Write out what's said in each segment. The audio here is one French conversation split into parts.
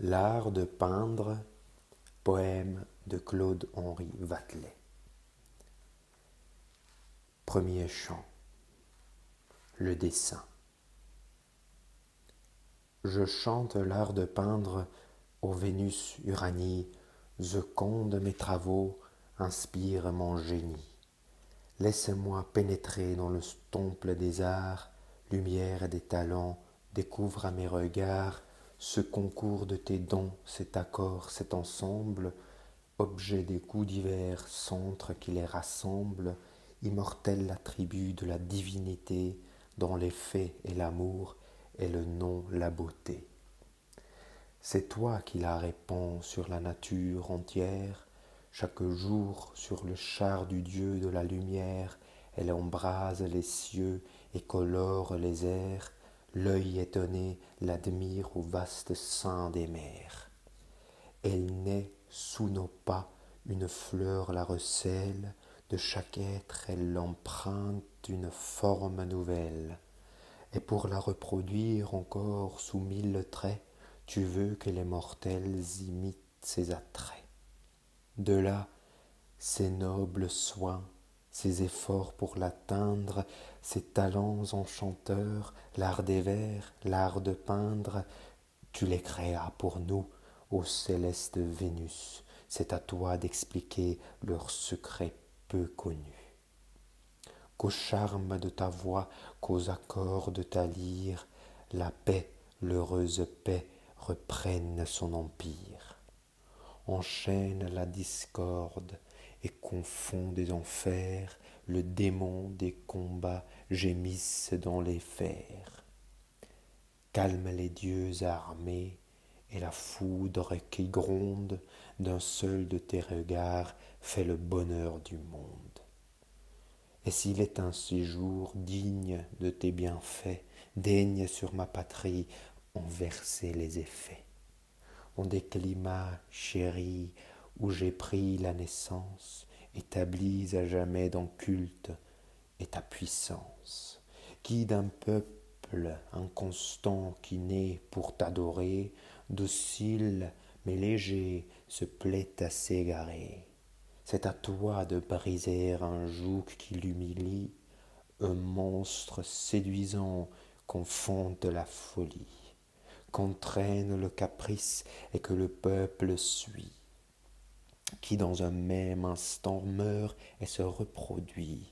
L'art de peindre, poème de Claude-Henri Wathelet. Premier chant. Le dessin. Je chante l'art de peindre ô Vénus Uranie, conde mes travaux, inspire mon génie. Laisse-moi pénétrer dans le temple des arts, lumière des talents, découvre à mes regards ce concours de tes dons, cet accord, cet ensemble, objet des goûts divers, centre qui les rassemble, immortel attribut de la divinité, dont les faits et l'amour et le nom la beauté. C'est toi qui la répands sur la nature entière, chaque jour sur le char du Dieu de la lumière, elle embrase les cieux et colore les airs, l'œil étonné l'admire au vaste sein des mers. Elle naît sous nos pas, une fleur la recèle, de chaque être elle emprunte une forme nouvelle. Et pour la reproduire encore sous 1000 traits, tu veux que les mortels imitent ses attraits. De là, ces nobles soins, ces efforts pour l'atteindre, ces talents enchanteurs, l'art des vers, l'art de peindre, tu les créas pour nous, ô céleste Vénus, c'est à toi d'expliquer leurs secrets peu connus. Qu'au charme de ta voix, qu'aux accords de ta lyre, la paix, l'heureuse paix, reprenne son empire. Enchaîne la discorde et confond des enfers, le démon des combats gémisse dans les fers. Calme les dieux armés, et la foudre qui gronde d'un seul de tes regards fait le bonheur du monde. Et s'il est un séjour digne de tes bienfaits, daigne sur ma patrie en verser les effets. En des climats chéris où j'ai pris la naissance, établis à jamais dans culte et ta puissance. Guide un peuple inconstant qui naît pour t'adorer, docile mais léger, se plaît à s'égarer. C'est à toi de briser un joug qui l'humilie, un monstre séduisant qu'enfonte la folie, qu'entraîne le caprice et que le peuple suit, qui dans un même instant meurt et se reproduit.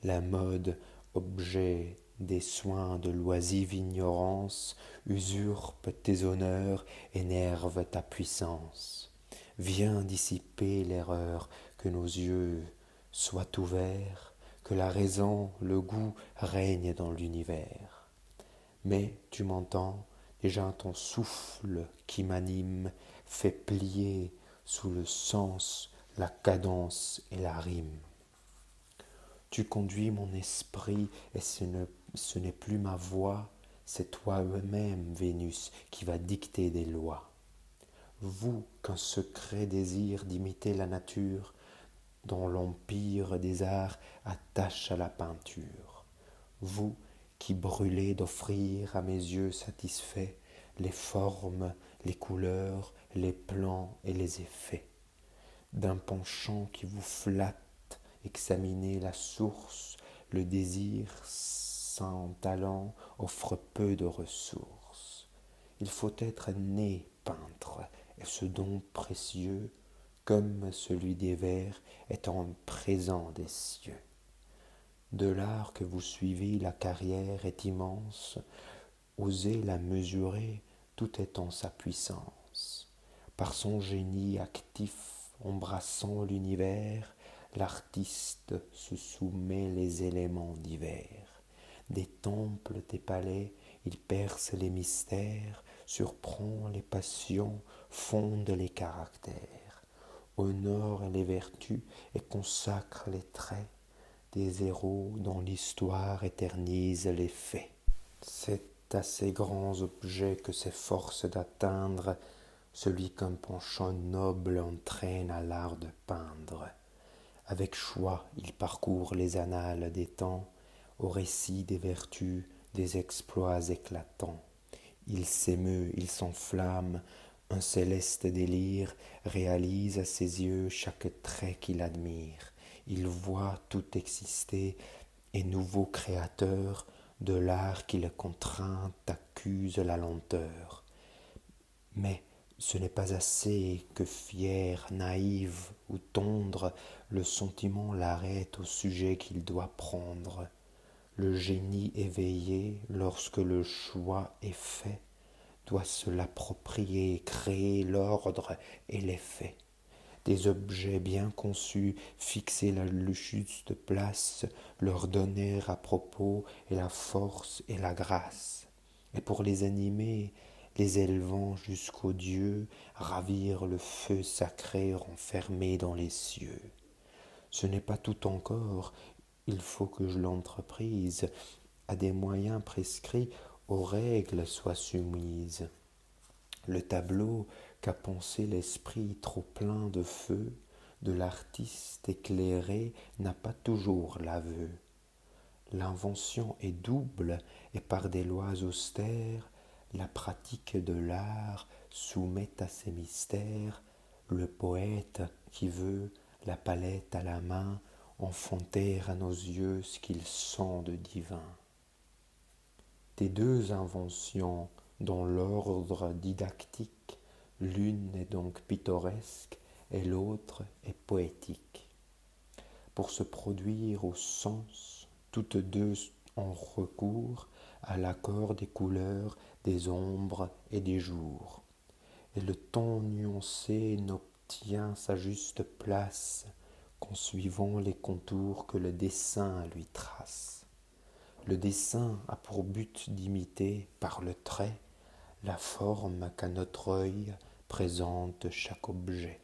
La mode, objet des soins de l'oisive ignorance, usurpe tes honneurs, énerve ta puissance. Viens dissiper l'erreur, que nos yeux soient ouverts, que la raison, le goût règnent dans l'univers. Mais tu m'entends, déjà ton souffle qui m'anime fait plier sous le sens la cadence et la rime. Tu conduis mon esprit et ce n'est plus ma voix, c'est toi-même, Vénus, qui va dicter des lois. Vous qu'un secret désir d'imiter la nature, dont l'empire des arts attache à la peinture. Vous qui brûlez d'offrir à mes yeux satisfaits les formes, les couleurs, les plans et les effets. D'un penchant qui vous flatte, examinez la source, le désir sans talent offre peu de ressources. Il faut être né peintre, et ce don précieux, comme celui des vers, est en présent des cieux. De l'art que vous suivez, la carrière est immense, osez la mesurer, tout est en sa puissance. Par son génie actif, embrassant l'univers, l'artiste se soumet les éléments divers. Des temples, des palais, il perce les mystères, surprend les passions, fonde les caractères, honore les vertus et consacre les traits des héros dont l'histoire éternise les faits. C'est à ces grands objets que s'efforce d'atteindre celui qu'un penchant noble entraîne à l'art de peindre. Avec choix, il parcourt les annales des temps, au récit des vertus, des exploits éclatants. Il s'émeut, il s'enflamme Un céleste délire réalise à ses yeux chaque trait qu'il admire. Il voit tout exister et nouveau créateur de l'art qui le contraint accuse la lenteur. Mais ce n'est pas assez que fier, naïve ou tendre, le sentiment l'arrête au sujet qu'il doit prendre. Le génie éveillé, lorsque le choix est fait, doit se l'approprier, créer l'ordre et l'effet. Des objets bien conçus, fixer la juste place, leur donner à propos et la force et la grâce. Et pour les animer, les élevant jusqu'aux dieux, ravir le feu sacré renfermé dans les cieux. Ce n'est pas tout encore, il faut que je l'entreprise, à des moyens prescrits, aux règles soient soumises. Le tableau qu'a pensé l'esprit trop plein de feu, de l'artiste éclairé n'a pas toujours l'aveu. L'invention est double et par des lois austères, la pratique de l'art soumet à ses mystères le poète qui veut, la palette à la main, enfanter à nos yeux ce qu'il sent de divin. Des deux inventions dans l'ordre didactique, l'une est donc pittoresque et l'autre est poétique. Pour se produire au sens, toutes deux ont recours à l'accord des couleurs, des ombres et des jours. Et le ton nuancé n'obtient sa juste place qu'en suivant les contours que le dessin lui trace. Le dessin a pour but d'imiter, par le trait, la forme qu'à notre œil présente chaque objet.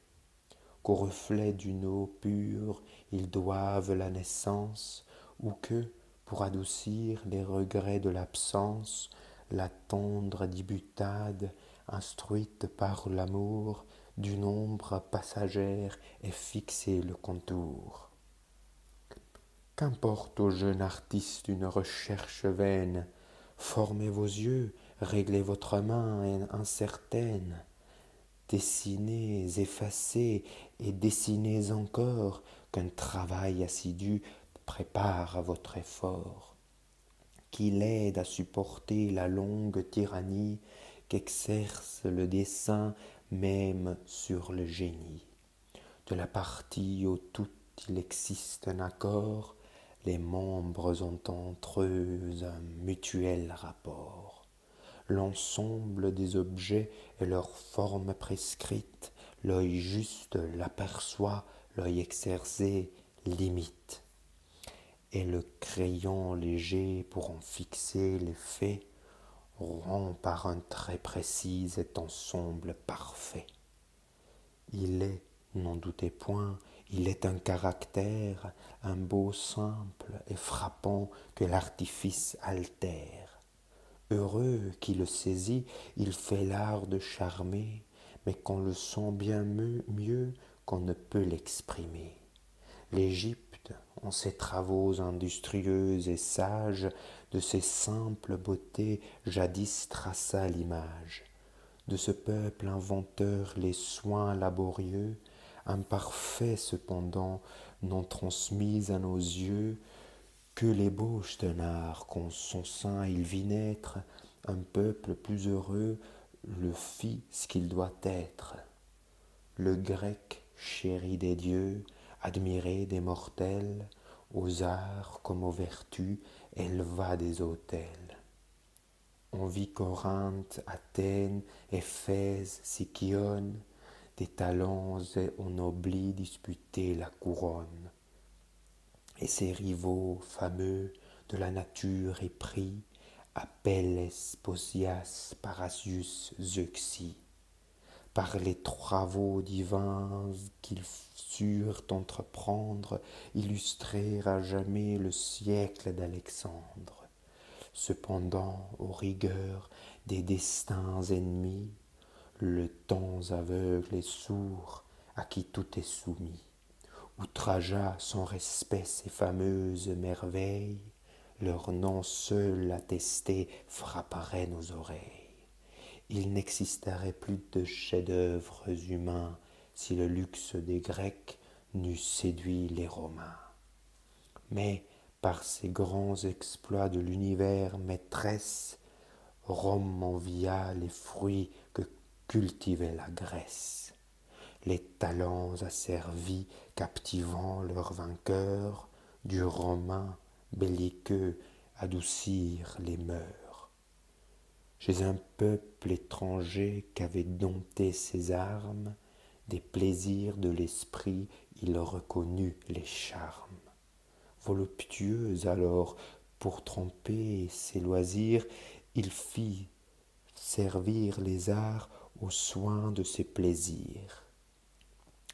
Qu'au reflet d'une eau pure ils doivent la naissance, ou que, pour adoucir les regrets de l'absence, la tendre dibutade, instruite par l'amour, d'une ombre passagère ait fixé le contour. Qu'importe au jeune artiste une recherche vaine, formez vos yeux, réglez votre main incertaine, dessinez, effacez et dessinez encore, qu'un travail assidu prépare à votre effort, qui l'aide à supporter la longue tyrannie qu'exerce le dessin même sur le génie. De la partie où tout il existe un accord, les membres ont entre eux un mutuel rapport. L'ensemble des objets et leur forme prescrite, l'œil juste l'aperçoit, l'œil exercé l'imite. Et le crayon léger pour en fixer les faits, rend par un trait précis cet ensemble parfait. Il est, n'en doutez point, il est un caractère, un beau simple et frappant que l'artifice altère. Heureux qui le saisit, il fait l'art de charmer, mais qu'on le sent bien mieux qu'on ne peut l'exprimer. L'Égypte, en ses travaux industrieux et sages, de ses simples beautés jadis traça l'image. De ce peuple inventeur les soins laborieux, imparfaits cependant, n'ont transmis à nos yeux que l'ébauche d'un art qu'en son sein il vit naître, un peuple plus heureux le fit ce qu'il doit être. Le grec chéri des dieux, admiré des mortels, aux arts comme aux vertus éleva des autels. On vit Corinthe, Athènes, Éphèse, Sicyon, des talents et ennoblis disputer la couronne. Et ses rivaux fameux de la nature épris, Apelles, Posias, Parasius, Zeuxis, par les travaux divins qu'ils surent entreprendre, illustrer à jamais le siècle d'Alexandre. Cependant, aux rigueurs des destins ennemis, le temps aveugle et sourd à qui tout est soumis, outragea sans respect ces fameuses merveilles, leur nom seul attesté frapperait nos oreilles. il n'existerait plus de chefs-d'œuvre humains si le luxe des Grecs n'eût séduit les Romains. Mais par ses grands exploits de l'univers maîtresse, Rome envia les fruits que cultivait la Grèce. Les talents asservis captivant leurs vainqueurs, du romain belliqueux adoucir les mœurs. Chez un peuple étranger qu'avait dompté ses armes, des plaisirs de l'esprit il reconnut les charmes. Voluptueux alors, pour tromper ses loisirs, il fit servir les arts aux soins de ses plaisirs.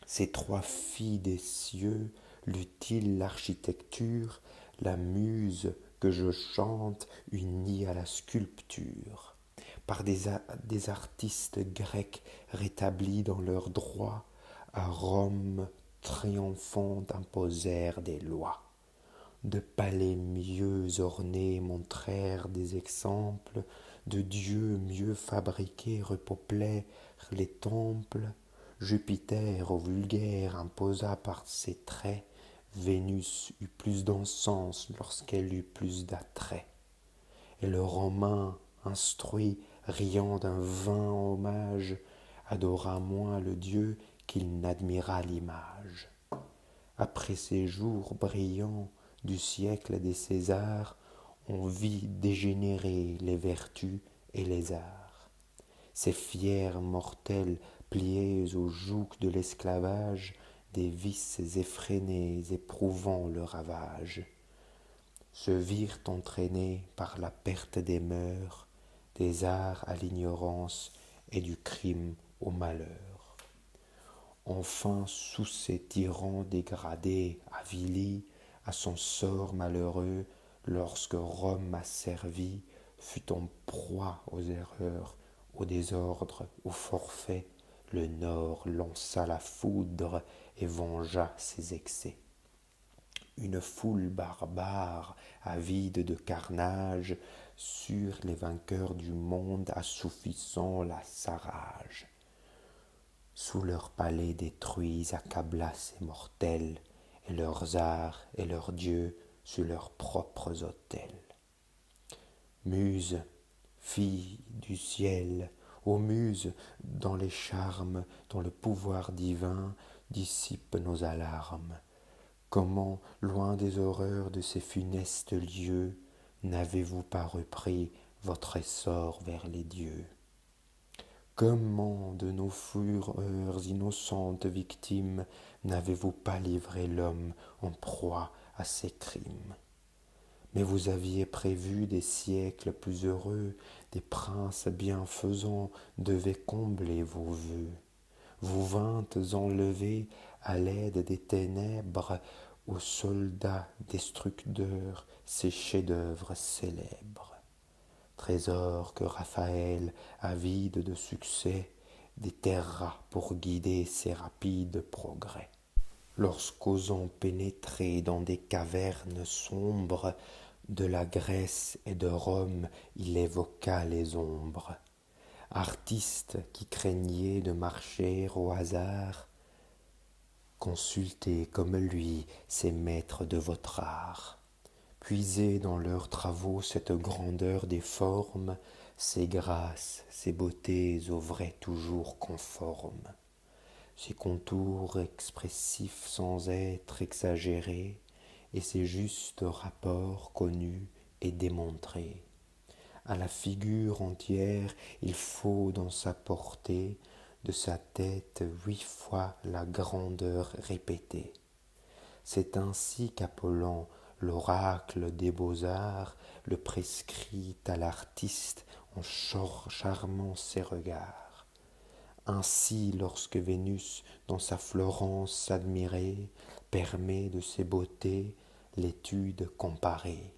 Ces trois filles des cieux, l'utile l'architecture, la muse que je chante unie à la sculpture. Par des artistes grecs rétablis dans leurs droits, à Rome triomphant imposèrent des lois. De palais mieux ornés montrèrent des exemples, de dieux mieux fabriqués repeuplèrent les temples. Jupiter au vulgaire imposa par ses traits, Vénus eut plus d'encens lorsqu'elle eut plus d'attrait. Et le Romain, instruit, riant d'un vain hommage, adora moins le Dieu qu'il n'admira l'image. Après ces jours brillants du siècle des Césars, on vit dégénérer les vertus et les arts. Ces fiers mortels pliés au joug de l'esclavage, des vices effrénés éprouvant le ravage, se virent entraînés par la perte des mœurs, des arts à l'ignorance et du crime au malheur. Enfin, sous ces tyrans dégradés, avilis, à son sort malheureux, lorsque Rome asservie fut en proie aux erreurs, au désordre, au forfait, le Nord lança la foudre et vengea ses excès. Une foule barbare, avide de carnage, sur les vainqueurs du monde assouvissant sa rage. Sous leurs palais détruits accabla ces mortels, et leurs arts et leurs dieux sur leurs propres autels. Muse, fille du ciel, ô Muse, dans les charmes, dont le pouvoir divin dissipe nos alarmes, comment, loin des horreurs de ces funestes lieux, n'avez-vous pas repris votre essor vers les dieux? Comment de nos fureurs innocentes victimes n'avez-vous pas livré l'homme en proie à ses crimes? Mais vous aviez prévu des siècles plus heureux, des princes bienfaisants devaient combler vos vœux. Vous vîntes enlever à l'aide des ténèbres aux soldats destructeurs ces chefs-d'œuvre célèbres. Trésors que Raphaël, avide de succès, déterra pour guider ses rapides progrès. Lorsqu'osant pénétrer dans des cavernes sombres de la Grèce et de Rome, il évoqua les ombres. Artiste qui craignait de marcher au hasard, consultez comme lui ces maîtres de votre art. Puisez dans leurs travaux cette grandeur des formes, ces grâces, ces beautés au vrai toujours conformes. Ces contours expressifs sans être exagérés, et ces justes rapports connus et démontrés. À la figure entière, il faut dans sa portée, de sa tête 8 fois la grandeur répétée. C'est ainsi qu'Apollon, l'oracle des beaux-arts, le prescrit à l'artiste en charmant ses regards. Ainsi, lorsque Vénus, dans sa Florence admirée, permet de ses beautés l'étude comparée,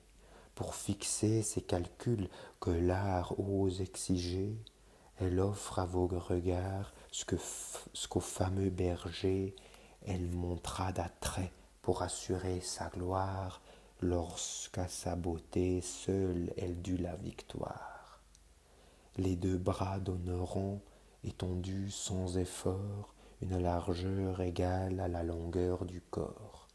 pour fixer ces calculs que l'art ose exiger, elle offre à vos regards ce qu'au fameux berger elle montra d'attrait pour assurer sa gloire, lorsqu'à sa beauté seule elle dut la victoire. les deux bras donneront, étendus sans effort, une largeur égale à la longueur du corps.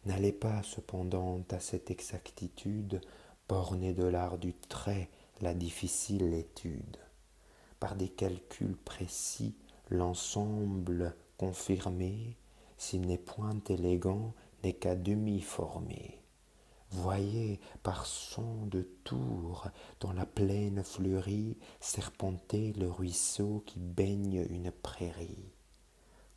N'allez pas cependant à cette exactitude borner de l'art du trait la difficile étude. Par des calculs précis, l'ensemble confirmé, s'il n'est point élégant, n'est qu'à demi formé. Voyez par son de tour, dans la plaine fleurie, serpenter le ruisseau qui baigne une prairie.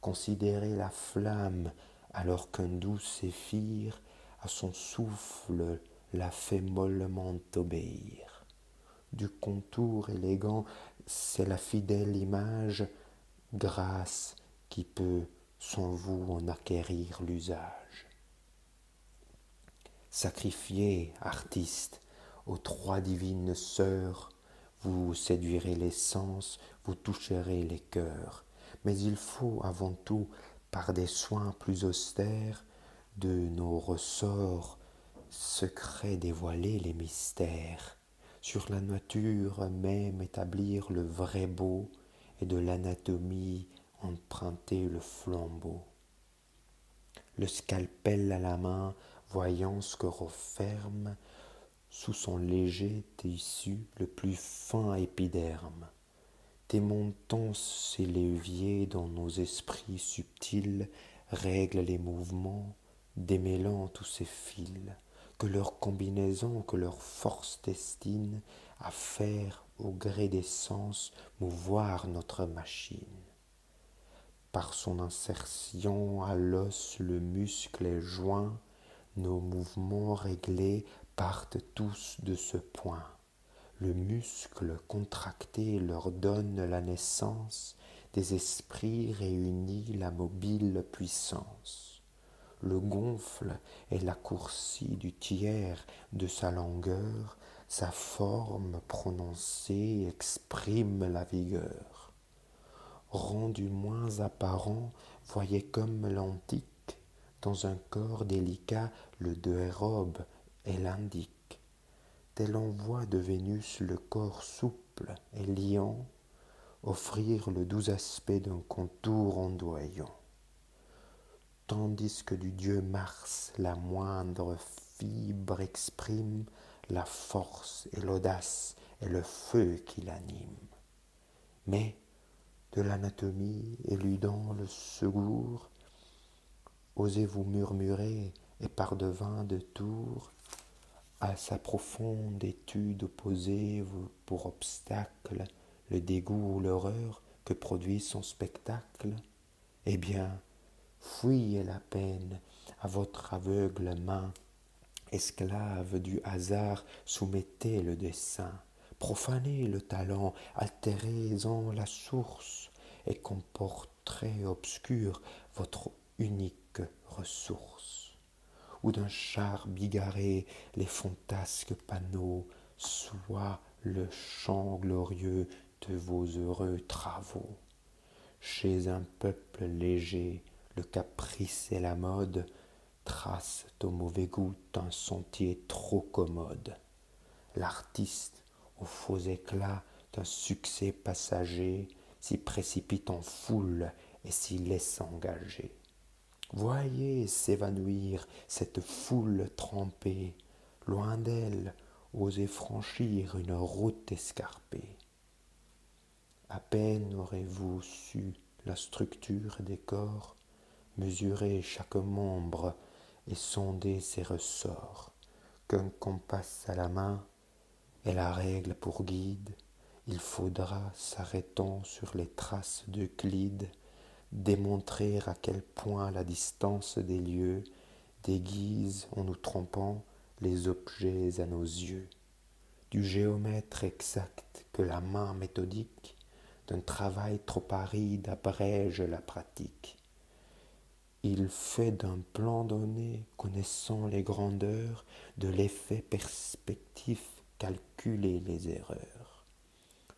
Considérez la flamme, alors qu'un doux séphir, à son souffle, la fait mollement obéir. Du contour élégant, c'est la fidèle image, grâce qui peut, sans vous, en acquérir l'usage. Sacrifiez, artistes, aux trois divines sœurs, vous séduirez les sens, vous toucherez les cœurs. Mais il faut avant tout, par des soins plus austères, de nos ressorts secrets dévoiler les mystères, sur la nature même établir le vrai beau, et de l'anatomie emprunter le flambeau. Le scalpel à la main, voyant ce que referme sous son léger tissu le plus fin épiderme. Démontant ces leviers dans nos esprits subtils, règle les mouvements, démêlant tous ces fils, que leur combinaison, que leur force destine à faire au gré des sens mouvoir notre machine. Par son insertion à l'os le muscle est joint, nos mouvements réglés partent tous de ce point. Le muscle contracté leur donne la naissance des esprits réunis la mobile puissance. Le gonfle et l'accourci du tiers de sa longueur, sa forme prononcée exprime la vigueur. Rendu moins apparent, voyez comme l'antique, dans un corps délicat, le dérobe et l'indique. Tel on voit de Vénus le corps souple et liant, offrir le doux aspect d'un contour ondoyant. Tandis que du dieu Mars la moindre fibre exprime la force et l'audace et le feu qui l'anime. Mais, de l'anatomie éludant le secours, osez-vous murmurer et par devin de tours, à sa profonde étude opposez-vous pour obstacle le dégoût ou l'horreur que produit son spectacle? Eh bien, fuyez la peine à votre aveugle main, esclave du hasard, soumettez le dessein, profanez le talent, altérez-en la source, et comporterez obscur votre unique ressource. Ou d'un char bigarré les fantasques panneaux, soit le chant glorieux de vos heureux travaux. Chez un peuple léger, le caprice et la mode tracent au mauvais goût un sentier trop commode. L'artiste, aux faux éclats d'un succès passager, s'y précipite en foule et s'y laisse engager. Voyez s'évanouir cette foule trempée, loin d'elle, osez franchir une route escarpée. À peine aurez-vous su la structure des corps, mesurer chaque membre et sonder ses ressorts, qu'un compas à la main et la règle pour guide, il faudra, s'arrêtant sur les traces d'Euclide, démontrer à quel point la distance des lieux déguise, en nous trompant, les objets à nos yeux. Du géomètre exact que la main méthodique d'un travail trop aride abrège la pratique. Il fait d'un plan donné, connaissant les grandeurs, de l'effet perspectif calculer les erreurs.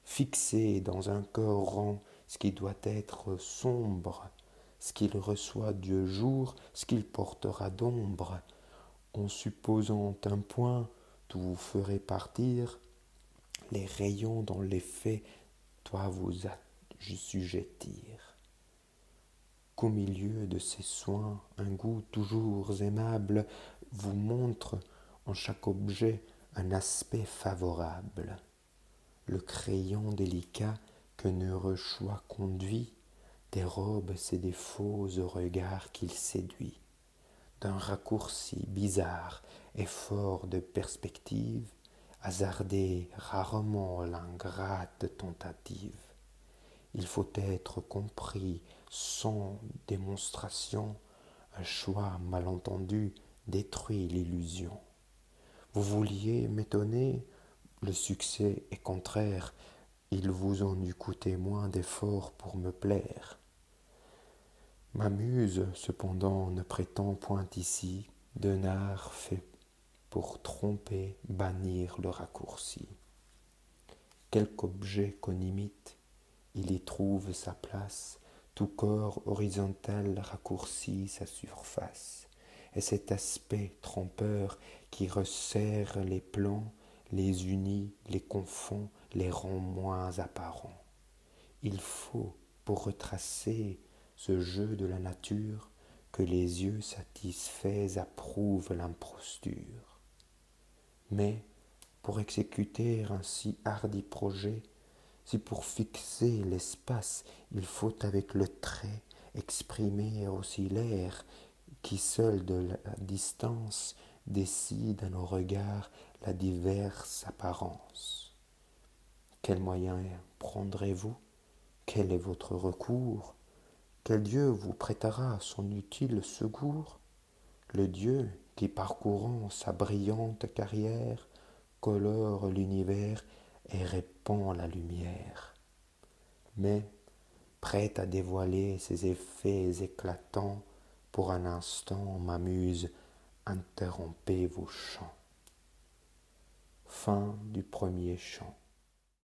Fixer dans un corps rond ce qui doit être sombre, ce qu'il reçoit du jour, ce qu'il portera d'ombre, en supposant un point d'où vous ferez partir les rayons dont l'effet doit vous assujettir. Qu'au milieu de ces soins, un goût toujours aimable vous montre en chaque objet un aspect favorable. Le crayon délicat qu'un heureux choix conduit dérobe ses défauts au regard qu'il séduit. D'un raccourci bizarre et fort de perspective, hasardez rarement l'ingrate tentative. Il faut être compris sans démonstration, un choix mal entendu détruit l'illusion. Vous vouliez m'étonner, le succès est contraire, il vous en eût coûté moins d'efforts pour me plaire. Ma muse, cependant, ne prétend point ici d'un art fait pour tromper, bannir le raccourci. Quelque objet qu'on imite, il y trouve sa place, tout corps horizontal raccourcit sa surface. Et cet aspect trompeur qui resserre les plans, les unit, les confond, les rend moins apparents. Il faut, pour retracer ce jeu de la nature, que les yeux satisfaits approuvent l'imposture. Mais, pour exécuter un si hardi projet, si pour fixer l'espace, il faut avec le trait exprimer aussi l'air qui seul de la distance décide à nos regards la diverse apparence. Quel moyen prendrez-vous? Quel est votre recours? Quel Dieu vous prêtera son utile secours? Le Dieu qui, parcourant sa brillante carrière, colore l'univers et répand la lumière. Mais, prêt à dévoiler ses effets éclatants, pour un instant, ma muse, interrompez vos chants. Fin du premier chant.